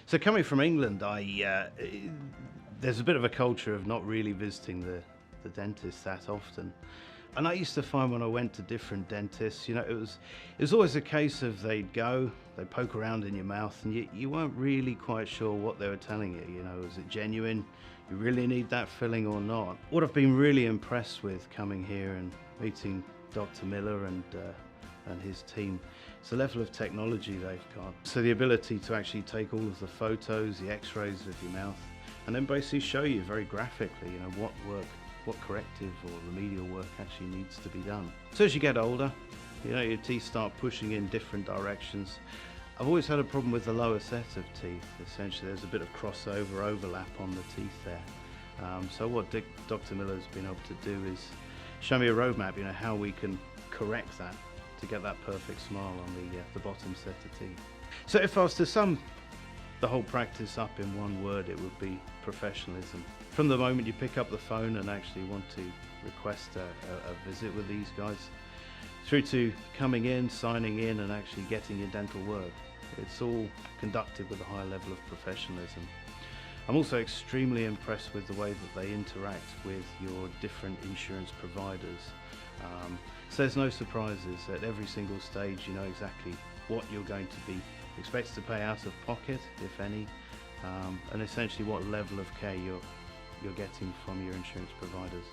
So coming from England, there's a bit of a culture of not really visiting the dentist that often. And I used to find when I went to different dentists, it was always a case of they'd poke around in your mouth, and you weren't really quite sure what they were telling you. Is it genuine? You really need that filling or not? What I've been really impressed with coming here and meeting Dr. Miller and his team, it's the level of technology they've got. So the ability to actually take all of the photos, the x-rays of your mouth, and then basically show you very graphically, what corrective or remedial work actually needs to be done. So as you get older, your teeth start pushing in different directions. I've always had a problem with the lower set of teeth. Essentially, there's a bit of crossover, overlap on the teeth there. So what Dr. Miller's been able to do is show me a roadmap, how we can correct that to get that perfect smile on the bottom set of teeth. So if I was to sum the whole practice up in one word, it would be professionalism. From the moment you pick up the phone and actually want to request a visit with these guys, through to coming in, signing in, and actually getting your dental work, it's all conducted with a high level of professionalism. I'm also extremely impressed with the way that they interact with your different insurance providers. So there's no surprises. At every single stage you know exactly what you're going to be expected to pay out of pocket, if any, and essentially what level of care you're getting from your insurance providers.